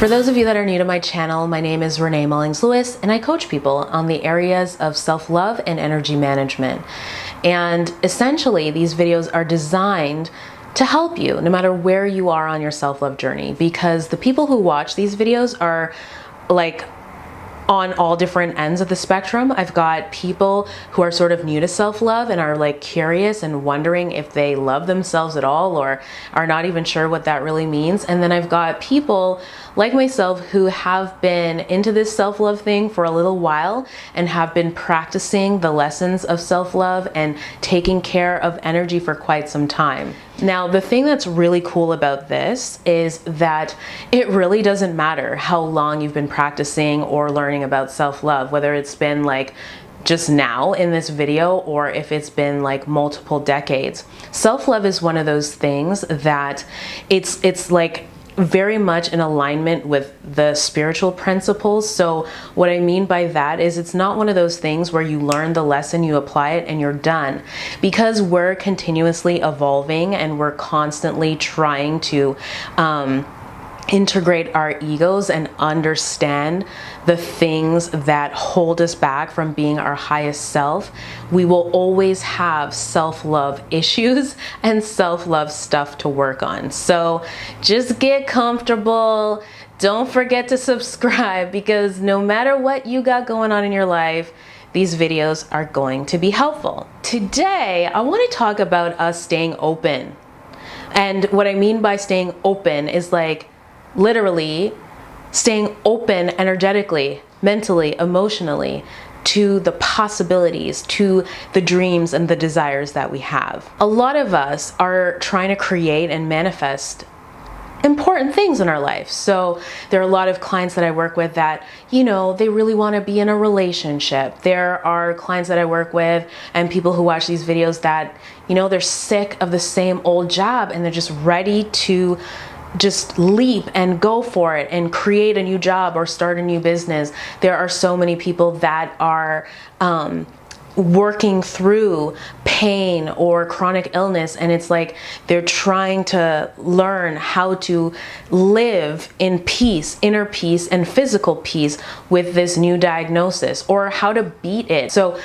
For those of you that are new to my channel, my name is Renée Mullings-Lewis, and I coach people on the areas of self-love and energy management. And essentially, these videos are designed to help you no matter where you are on your self-love journey, because the people who watch these videos are like on all different ends of the spectrum. I've got people who are sort of new to self-love and are like curious and wondering if they love themselves at all or are not even sure what that really means. And then I've got people like myself who have been into this self-love thing for a little while and have been practicing the lessons of self-love and taking care of energy for quite some time. Now, the thing that's really cool about this is that it really doesn't matter how long you've been practicing or learning about self-love, whether it's been like just now in this video or if it's been like multiple decades. Self-love is one of those things that it's like very much in alignment with the spiritual principles. So what I mean by that is it's not one of those things where you learn the lesson, you apply it, and you're done. Because we're continuously evolving and we're constantly trying to integrate our egos and understand the things that hold us back from being our highest self, we will always have self-love issues and self-love stuff to work on. So just get comfortable. Don't forget to subscribe, because no matter what you got going on in your life, these videos are going to be helpful. Today, I want to talk about us staying open. And what I mean by staying open is like literally staying open energetically, mentally, emotionally to the possibilities, to the dreams and the desires that we have. A lot of us are trying to create and manifest important things in our life. So there are a lot of clients that I work with that, you know, they really want to be in a relationship. There are clients that I work with and people who watch these videos that, you know, they're sick of the same old job and they're just ready to just leap and go for it and create a new job or start a new business. There are so many people that are working through pain or chronic illness, and it's like they're trying to learn how to live in peace, inner peace and physical peace with this new diagnosis, or how to beat it. So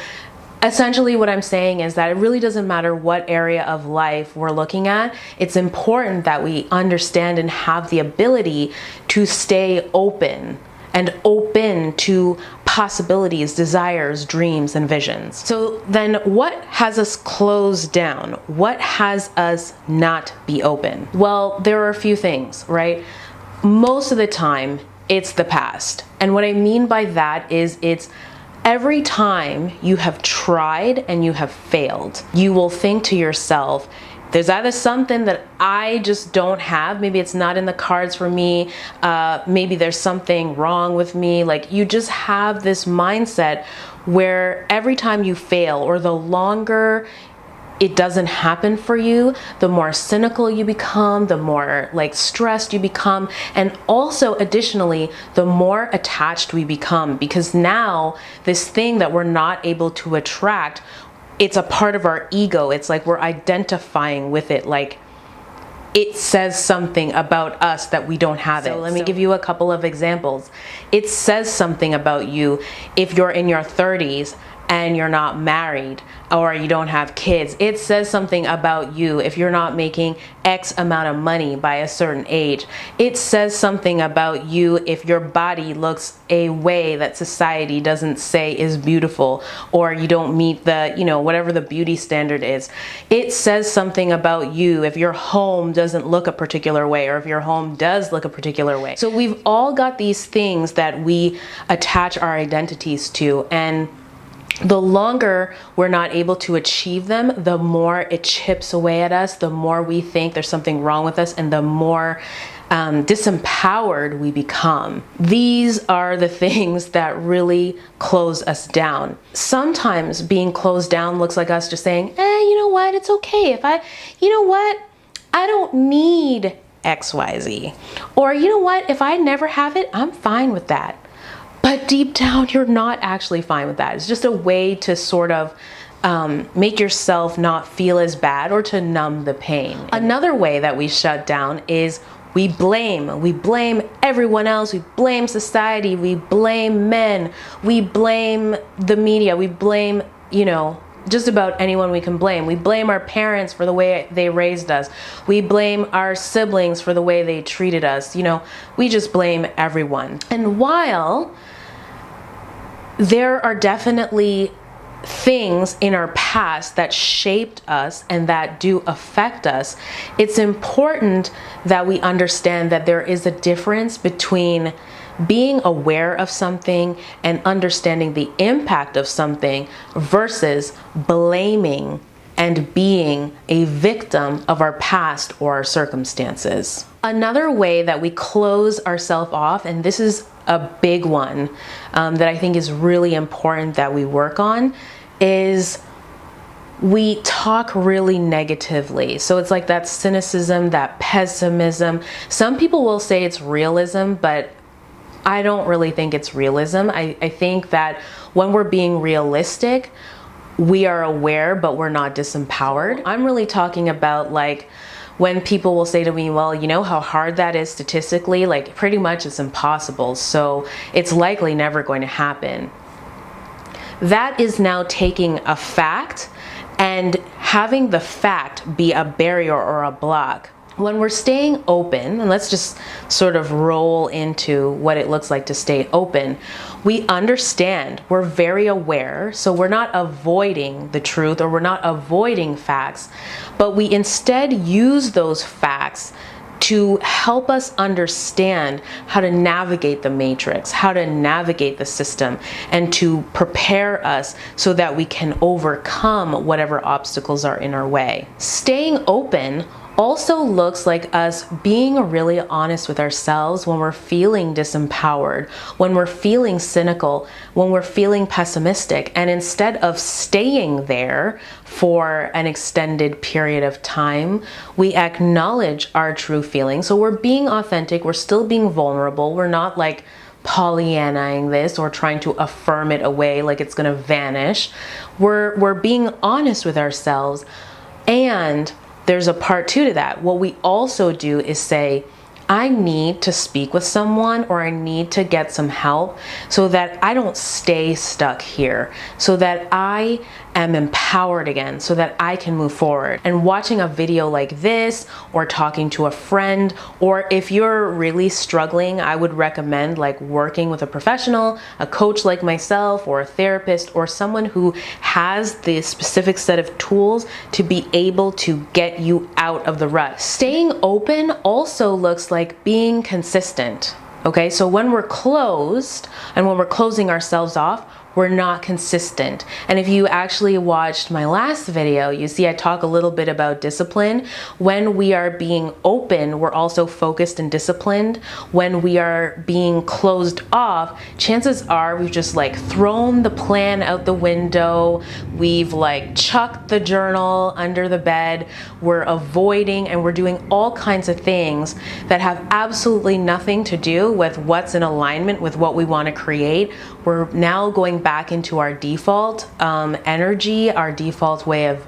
essentially what I'm saying is that it really doesn't matter what area of life we're looking at. It's important that we understand and have the ability to stay open and open to possibilities, desires, dreams, and visions. So then what has us closed down? What has us not be open? Well, there are a few things, right? Most of the time, it's the past. And what I mean by that is it's every time you have tried and you have failed, you will think to yourself, there's either something that I just don't have, maybe it's not in the cards for me, maybe there's something wrong with me. Like, you just have this mindset where every time you fail, or the longer it doesn't happen for you, the more cynical you become, the more like stressed you become, and also additionally, the more attached we become, because now this thing that we're not able to attract, it's a part of our ego. It's like we're identifying with it, like it says something about us that we don't have it. So let me give you a couple of examples. It says something about you if you're in your 30s and you're not married or you don't have kids. It says something about you if you're not making X amount of money by a certain age. It says something about you if your body looks a way that society doesn't say is beautiful, or you don't meet the, you know, whatever the beauty standard is. It says something about you if your home doesn't look a particular way, or if your home does look a particular way. So we've all got these things that we attach our identities to, and the longer we're not able to achieve them, the more it chips away at us, the more we think there's something wrong with us, and the more disempowered we become. These are the things that really close us down. Sometimes being closed down looks like us just saying, you know what, it's okay if you know what, I don't need XYZ. Or you know what, if I never have it, I'm fine with that. But deep down, you're not actually fine with that. It's just a way to sort of make yourself not feel as bad, or to numb the pain. Another way that we shut down is We blame everyone else. We blame society. We blame men. We blame the media. We blame, just about anyone we can blame. We blame our parents for the way they raised us. We blame our siblings for the way they treated us. We just blame everyone. And while there are definitely things in our past that shaped us and that do affect us, it's important that we understand that there is a difference between being aware of something and understanding the impact of something versus blaming and being a victim of our past or our circumstances. Another way that we close ourselves off, and this is a big one that I think is really important that we work on, is we talk really negatively. So it's like that cynicism, that pessimism. Some people will say it's realism, but I don't really think it's realism. I think that when we're being realistic, we are aware, but we're not disempowered. I'm really talking about like when people will say to me, well, you know how hard that is statistically? Like pretty much it's impossible. So it's likely never going to happen. That is now taking a fact and having the fact be a barrier or a block. When we're staying open, and let's just sort of roll into what it looks like to stay open, we understand, we're very aware, so we're not avoiding the truth or we're not avoiding facts, but we instead use those facts to help us understand how to navigate the matrix, how to navigate the system, and to prepare us so that we can overcome whatever obstacles are in our way. Staying open also looks like us being really honest with ourselves when we're feeling disempowered, when we're feeling cynical, when we're feeling pessimistic. And instead of staying there for an extended period of time, we acknowledge our true feelings. So we're being authentic, we're still being vulnerable, we're not like Pollyannaing this or trying to affirm it away like it's gonna vanish. We're being honest with ourselves. And there's a part two to that. What we also do is say, I need to speak with someone or I need to get some help so that I don't stay stuck here, so that I am empowered again, so that I can move forward. And watching a video like this or talking to a friend, or if you're really struggling, I would recommend like working with a professional, a coach like myself or a therapist or someone who has the specific set of tools to be able to get you out of the rut. Staying open also looks like being consistent. Okay, so when we're closed and when we're closing ourselves off, we're not consistent. And if you actually watched my last video, you see I talk a little bit about discipline. When we are being open, we're also focused and disciplined. When we are being closed off, chances are we've just like thrown the plan out the window. We've like chucked the journal under the bed. We're avoiding and we're doing all kinds of things that have absolutely nothing to do with what's in alignment with what we want to create. We're now going back into our default energy, our default way of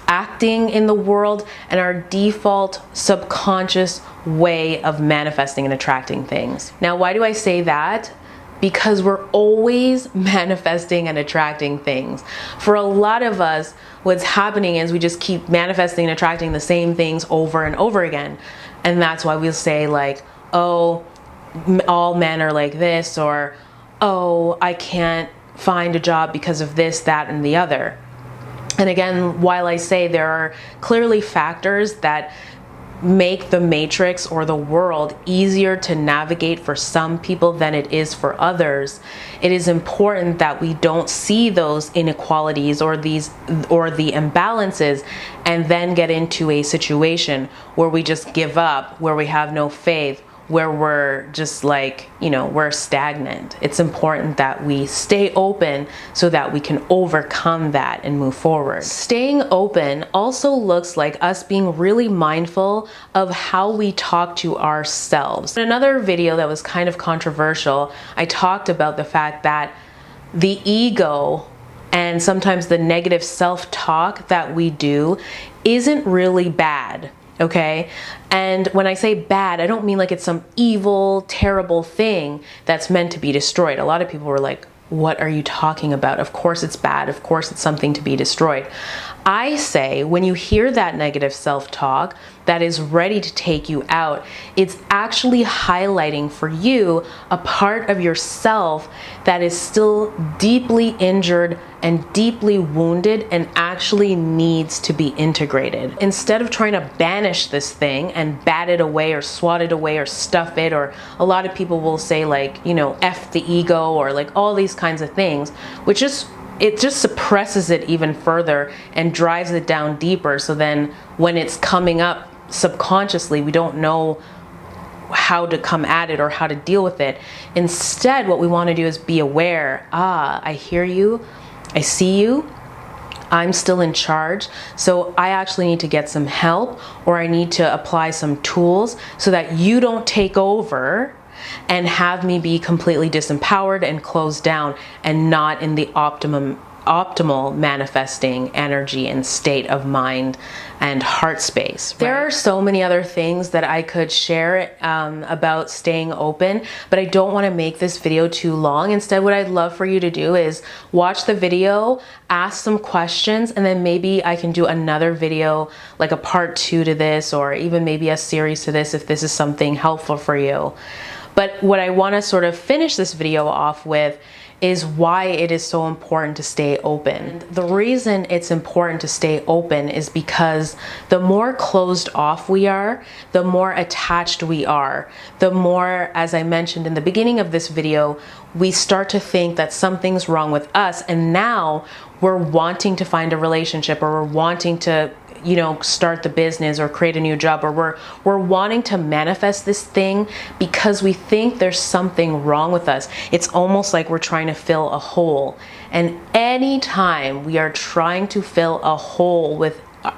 acting in the world, and our default subconscious way of manifesting and attracting things. Now, why do I say that? Because we're always manifesting and attracting things. For a lot of us, what's happening is we just keep manifesting and attracting the same things over and over again. And that's why we'll say like, oh, all men are like this, or oh, I can't find a job because of this, that, and the other. And again, while I say there are clearly factors that make the matrix or the world easier to navigate for some people than it is for others, it is important that we don't see those inequalities or the imbalances and then get into a situation where we just give up, where we have no faith, where we're just like, we're stagnant. It's important that we stay open so that we can overcome that and move forward. Staying open also looks like us being really mindful of how we talk to ourselves. In another video that was kind of controversial, I talked about the fact that the ego and sometimes the negative self-talk that we do isn't really bad. Okay? And when I say bad, I don't mean like it's some evil, terrible thing that's meant to be destroyed. A lot of people were like, what are you talking about? Of course it's bad. Of course it's something to be destroyed. I say when you hear that negative self-talk that is ready to take you out, it's actually highlighting for you a part of yourself that is still deeply injured and deeply wounded and actually needs to be integrated. Instead of trying to banish this thing and bat it away or swat it away or stuff it, or a lot of people will say like, you know, F the ego or like all these kinds of things, which is it just suppresses it even further and drives it down deeper. So then when it's coming up subconsciously, we don't know how to come at it or how to deal with it. Instead, what we want to do is be aware. I hear you. I see you. I'm still in charge. So I actually need to get some help, or I need to apply some tools so that you don't take over and have me be completely disempowered and closed down and not in the optimal manifesting energy and state of mind and heart space. Right? There are so many other things that I could share about staying open, but I don't want to make this video too long. Instead, what I'd love for you to do is watch the video, ask some questions, and then maybe I can do another video, like a part 2 to this, or even maybe a series to this if this is something helpful for you. But what I want to sort of finish this video off with is why it is so important to stay open. And the reason it's important to stay open is because the more closed off we are, the more attached we are, the more, as I mentioned in the beginning of this video, we start to think that something's wrong with us, and now we're wanting to find a relationship, or we're wanting to, you know, start the business or create a new job, or we're wanting to manifest this thing because we think there's something wrong with us. It's almost like we're trying to fill a hole. And anytime we are trying to fill a hole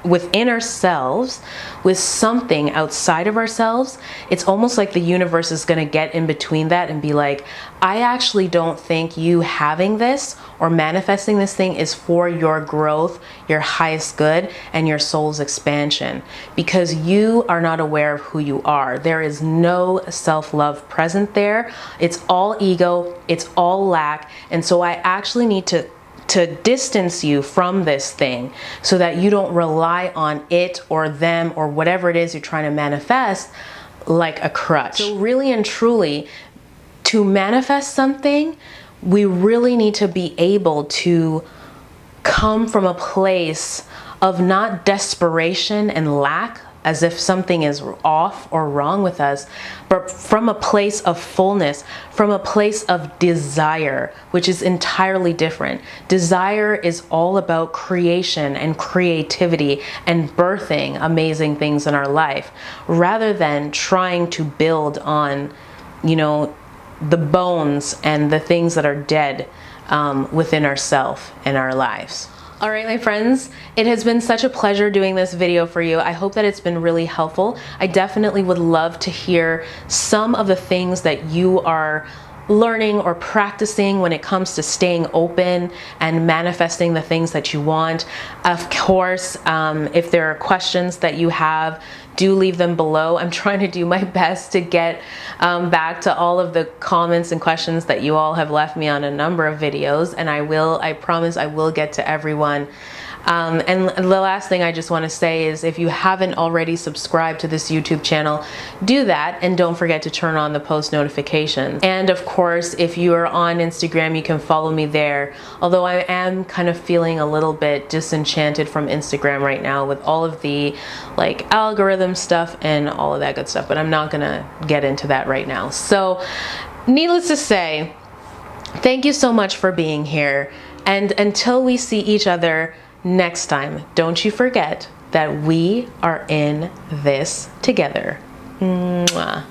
within ourselves with something outside of ourselves, it's almost like the universe is going to get in between that and be like, I actually don't think you having this or manifesting this thing is for your growth, your highest good, and your soul's expansion, because you are not aware of who you are. There is no self-love present there. It's all ego, it's all lack. And so I actually need to distance you from this thing so that you don't rely on it or them or whatever it is you're trying to manifest like a crutch. So really and truly, to manifest something, we really need to be able to come from a place of not desperation and lack, as if something is off or wrong with us, but from a place of fullness, from a place of desire, which is entirely different. Desire is all about creation and creativity and birthing amazing things in our life, rather than trying to build on, you know, the bones and the things that are dead within ourselves and our lives. All right, my friends, it has been such a pleasure doing this video for you. I hope that it's been really helpful. I definitely would love to hear some of the things that you are learning or practicing when it comes to staying open and manifesting the things that you want. Of course, if there are questions that you have, do leave them below. I'm trying to do my best to get back to all of the comments and questions that you all have left me on a number of videos, and I promise I will get to everyone. And the last thing I just want to say is, if you haven't already subscribed to this YouTube channel, do that, and don't forget to turn on the post notifications. And of course, if you are on Instagram, you can follow me there. Although I am kind of feeling a little bit disenchanted from Instagram right now with all of the like algorithm stuff and all of that good stuff, but I'm not gonna get into that right now. So needless to say, thank you so much for being here. And until we see each other next time, don't you forget that we are in this together. Mwah.